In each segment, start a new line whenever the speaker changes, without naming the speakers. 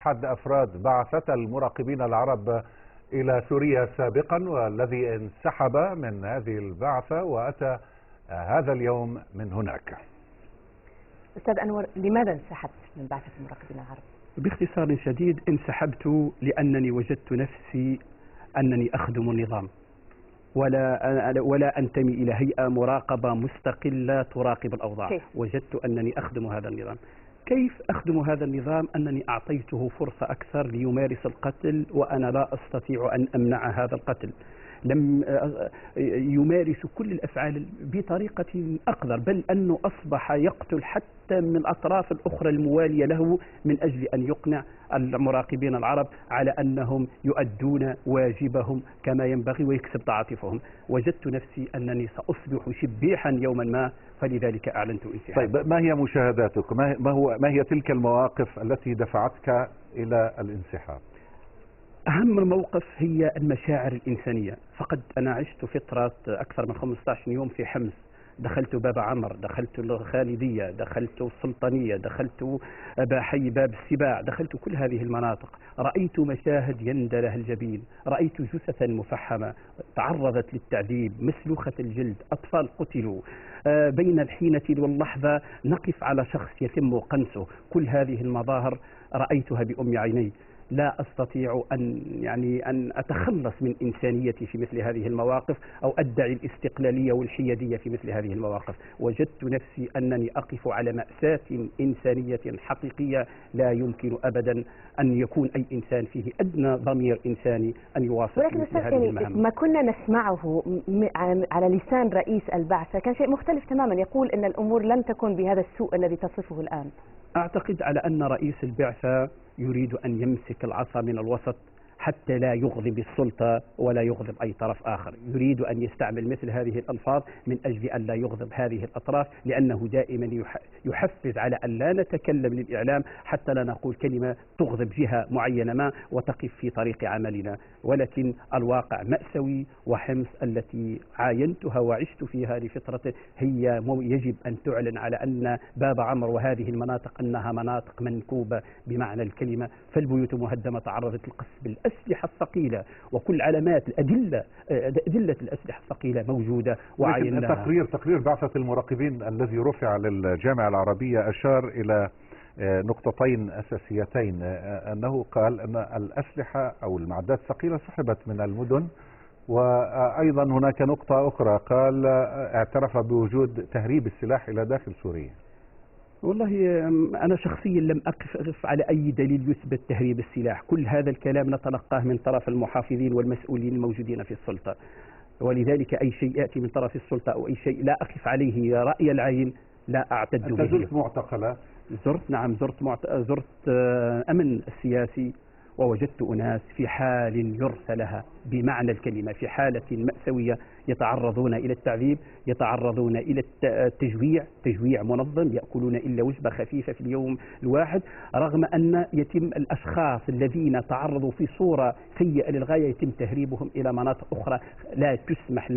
أحد أفراد بعثة المراقبين العرب إلى سوريا سابقا، والذي انسحب من هذه البعثة وأتى هذا اليوم من هناك.
أستاذ أنور، لماذا انسحبت من بعثة المراقبين العرب؟
باختصار شديد، انسحبت لأنني وجدت نفسي أنني أخدم النظام، ولا أنتمي إلى هيئة مراقبة مستقلة تراقب الأوضاع. وجدت أنني أخدم هذا النظام. كيف أخدم هذا النظام؟ أنني أعطيته فرصة أكثر ليمارس القتل، وأنا لا أستطيع أن أمنع هذا القتل. لم يمارس كل الأفعال بطريقة أقذر، بل أنه أصبح يقتل حتى من الأطراف الأخرى الموالية له من أجل أن يقنع المراقبين العرب على أنهم يؤدون واجبهم كما ينبغي ويكسب تعاطفهم. وجدت نفسي أنني سأصبح شبيحا يوما ما، فلذلك أعلنت انسحابي.
طيب، ما هي مشاهداتك؟ ما هي تلك المواقف التي دفعتك إلى الانسحاب؟
أهم الموقف هي المشاعر الإنسانية. فقد أنا عشت فترة أكثر من 15 يوم في حمص، دخلت باب عمر، دخلت الخالدية، دخلت السلطانية، دخلت حي باب السباع، دخلت كل هذه المناطق. رأيت مشاهد يندى لها الجبين، رأيت جثثا مفحمة تعرضت للتعذيب، مسلوخة الجلد، أطفال قتلوا. بين الحينة واللحظة نقف على شخص يتم قنصه. كل هذه المظاهر رأيتها بأم عيني. لا أستطيع أن أتخلص من إنسانيتي في مثل هذه المواقف، أو أدعي الاستقلالية والحيادية في مثل هذه المواقف. وجدت نفسي أنني أقف على مأساة إنسانية حقيقية لا يمكن أبدا أن يكون أي إنسان فيه أدنى ضمير إنساني أن يواصل مثل هذه المهام.
ما كنا نسمعه على لسان رئيس البعثة كان شيء مختلف تماما، يقول أن الأمور لم تكن بهذا السوء الذي تصفه الآن.
أعتقد على أن رئيس البعثة يريد أن يمسك العصا من الوسط حتى لا يغضب السلطة ولا يغضب أي طرف آخر. يريد أن يستعمل مثل هذه الألفاظ من أجل أن لا يغضب هذه الأطراف، لأنه دائما يحفز على أن لا نتكلم للإعلام حتى لا نقول كلمة تغضب جهة معينة ما وتقف في طريق عملنا. ولكن الواقع مأساوي، وحمص التي عاينتها وعشت فيها لفترة هي يجب أن تعلن على أن باب عمر وهذه المناطق أنها مناطق منكوبة بمعنى الكلمة. فالبيوت مهدمة تعرضت للقصف بالأسلحة الثقيلة، وكل علامات أدلة الأسلحة الثقيلة موجودة وعايناها.
تقرير بعثة المراقبين الذي رفع للجامعة العربية أشار إلى نقطتين أساسيتين، أنه قال أن الأسلحة أو المعدات الثقيلة سحبت من المدن، وأيضا هناك نقطة أخرى قال اعترف بوجود تهريب السلاح إلى داخل سوريا.
والله أنا شخصيا لم أقف على أي دليل يثبت تهريب السلاح. كل هذا الكلام نتلقاه من طرف المحافظين والمسؤولين الموجودين في السلطة، ولذلك أي شيء يأتي من طرف السلطة أو أي شيء لا أقف عليه رأي العين، لا أعتد به.
أنت زرت معتقلات؟
نعم، زرت أمن السياسي، ووجدت أناس في حال يرثى لها بمعنى الكلمة، في حالة مأساوية، يتعرضون إلى التعذيب، يتعرضون إلى تجويع منظم، يأكلون إلا وجبة خفيفة في اليوم الواحد، رغم أن يتم الأشخاص الذين تعرضوا في صورة سيئة للغاية يتم تهريبهم إلى مناطق أخرى لا تسمح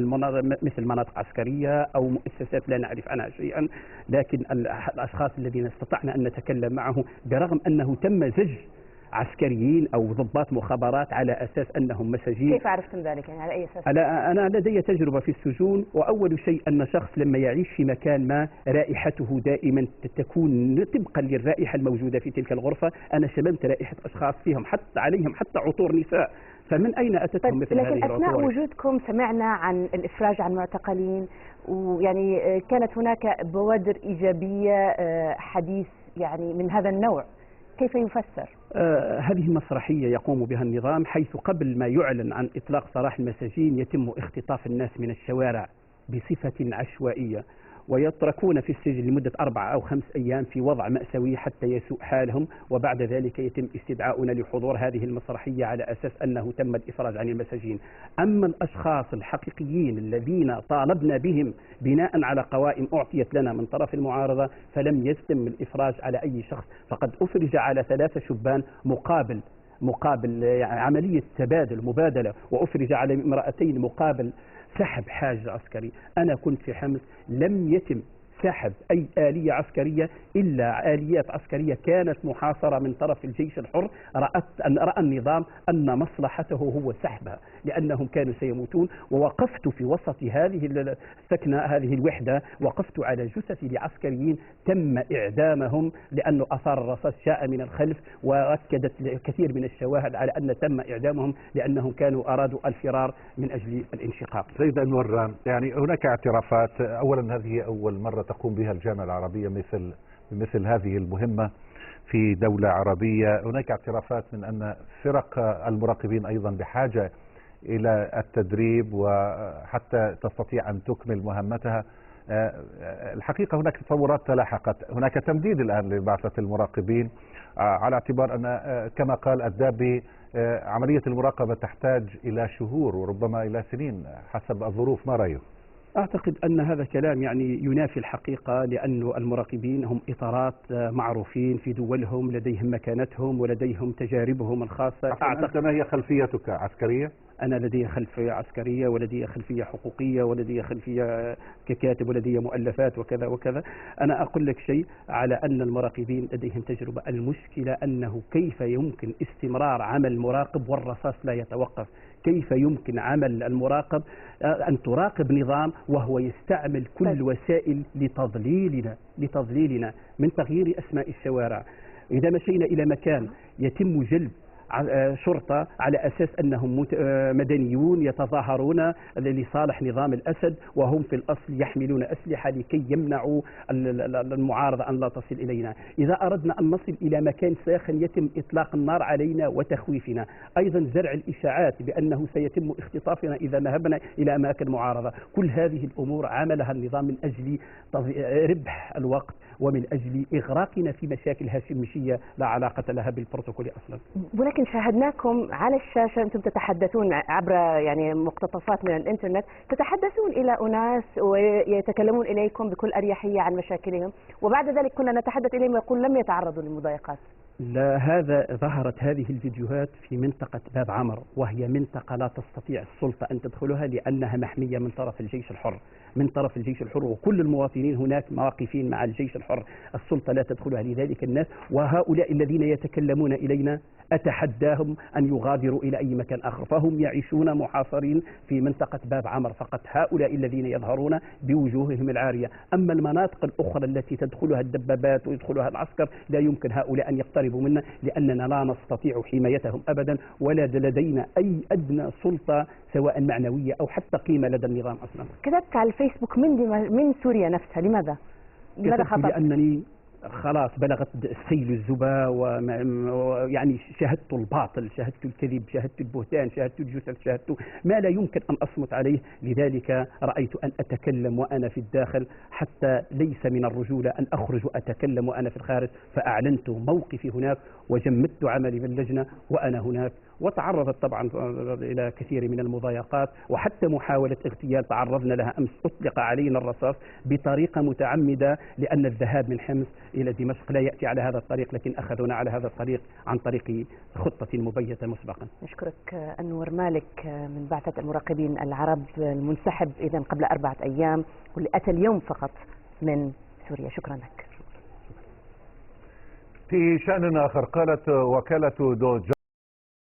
مثل مناطق عسكرية أو مؤسسات لا نعرف عنها شيئا. لكن الأشخاص الذين استطعنا أن نتكلم معهم، برغم أنه تم زج عسكريين أو ضباط مخابرات على أساس أنهم مساجين.
كيف عرفتم ذلك؟ يعني على أي أساس؟
أنا لدي تجربة في السجون، وأول شيء أن شخص لما يعيش في مكان ما رائحته دائما تكون طبقا للرائحة الموجودة في تلك الغرفة. أنا شممت رائحة أشخاص فيهم عليهم حتى عطور نساء، فمن أين أتتهم مثل هذه العطور؟
لكن أثناء وجودكم سمعنا عن الإفراج عن معتقلين، ويعني كانت هناك بوادر إيجابية، حديث يعني من هذا النوع، كيف يفسر؟
هذه مسرحية يقوم بها النظام، حيث قبل ما يعلن عن إطلاق سراح المساجين يتم اختطاف الناس من الشوارع بصفة عشوائية، ويتركون في السجن لمدة 4 أو 5 أيام في وضع مأساوي حتى يسوء حالهم، وبعد ذلك يتم استدعاؤنا لحضور هذه المسرحية على أساس أنه تم الإفراج عن المساجين. أما الأشخاص الحقيقيين الذين طالبنا بهم بناء على قوائم أعطيت لنا من طرف المعارضة، فلم يتم الإفراج على أي شخص. فقد أفرج على 3 شبان مقابل عملية تبادل مبادلة، وأفرج على 2 مقابل سحب حاجز عسكري. أنا كنت في حمص، لم يتم سحب أي آلية عسكرية إلا آليات عسكرية كانت محاصرة من طرف الجيش الحر. رأى النظام أن مصلحته هو سحبها لأنهم كانوا سيموتون. ووقفت في وسط هذه السكنة، هذه الوحدة، وقفت على جثث لعسكريين تم إعدامهم لأنه أثار الرصاص جاء من الخلف، وأكدت كثير من الشواهد على أن تم إعدامهم لأنهم كانوا أرادوا الفرار من أجل الانشقاق.
سيد أنور، يعني هناك اعترافات، أولا هذه أول مرة تقوم بها الجامعة العربية مثل هذه المهمة في دولة عربية. هناك اعترافات من أن فرق المراقبين أيضا بحاجة إلى التدريب وحتى تستطيع أن تكمل مهمتها. الحقيقة هناك تطورات تلاحقت، هناك تمديد الآن لبعثة المراقبين على اعتبار أن كما قال الدابي عملية المراقبة تحتاج إلى شهور وربما إلى سنين حسب الظروف. ما رأيه؟
أعتقد أن هذا كلام يعني ينافي الحقيقة، لأن المراقبين هم إطارات معروفين في دولهم، لديهم مكانتهم ولديهم تجاربهم الخاصة.
أنت ما هي خلفيتك؟ عسكرية؟
أنا لدي خلفية عسكرية ولدي خلفية حقوقية ولدي خلفية ككاتب ولدي مؤلفات وكذا وكذا. أنا أقول لك شيء على أن المراقبين لديهم تجربة. المشكلة أنه كيف يمكن استمرار عمل مراقب والرصاص لا يتوقف؟ كيف يمكن عمل المراقب أن تراقب نظام وهو يستعمل كل وسائل لتضليلنا من تغيير أسماء الشوارع؟ إذا مشينا إلى مكان يتم جلب شرطة على أساس أنهم مدنيون يتظاهرون لصالح نظام الأسد، وهم في الأصل يحملون أسلحة لكي يمنعوا المعارضة أن لا تصل إلينا. إذا أردنا أن نصل إلى مكان ساخن يتم إطلاق النار علينا وتخويفنا، أيضا زرع الإشاعات بأنه سيتم اختطافنا إذا ذهبنا إلى أماكن معارضة. كل هذه الأمور عملها النظام من أجل ربح الوقت ومن أجل إغراقنا في مشاكل هاشمية لا علاقة لها بالبروتوكول أصلا.
ولكن شاهدناكم على الشاشة أنتم تتحدثون عبر يعني مقتطفات من الإنترنت، تتحدثون إلى أناس ويتكلمون إليكم بكل أريحية عن مشاكلهم، وبعد ذلك كنا نتحدث إليهم ويقول لم يتعرضوا للمضايقات.
لا، ظهرت هذه الفيديوهات في منطقة باب عمر، وهي منطقة لا تستطيع السلطة أن تدخلها لأنها محمية من طرف الجيش الحر، وكل المواطنين هناك واقفين مع الجيش الحر. السلطة لا تدخلها، لذلك الناس وهؤلاء الذين يتكلمون إلينا أتحداهم أن يغادروا إلى أي مكان آخر، فهم يعيشون محاصرين في منطقة باب عمر فقط، هؤلاء الذين يظهرون بوجوههم العارية. أما المناطق الأخرى التي تدخلها الدبابات ويدخلها العسكر لا يمكن هؤلاء أن يقتربوا منا، لأننا لا نستطيع حمايتهم أبدا، ولا لدينا أي أدنى سلطة سواء معنوية أو حتى قيمة لدى النظام أصلا.
كتبت على الفيسبوك من سوريا نفسها، لماذا خطأ؟
لأنني خلاص بلغت سيل الزبا، ويعني شاهدت الباطل، شاهدت الكذب، شاهدت البهتان، شاهدت الجثث، شاهدت ما لا يمكن أن أصمت عليه. لذلك رأيت أن أتكلم وأنا في الداخل، حتى ليس من الرجولة أن أخرج وأتكلم وأنا في الخارج، فأعلنت موقفي هناك وجمدت عملي باللجنة وأنا هناك. وتعرضت طبعا إلى كثير من المضايقات وحتى محاولة اغتيال تعرضنا لها أمس. أطلق علينا الرصاص بطريقة متعمدة، لأن الذهاب من حمص إلى دمشق لا يأتي على هذا الطريق، لكن أخذونا على هذا الطريق عن طريق خطة مبيتة مسبقا.
نشكرك أنور مالك من بعثة المراقبين العرب المنسحب إذن قبل 4 أيام، واللي أتى اليوم فقط من سوريا. شكرا لك.
في شأن آخر، قالت وكالة دوج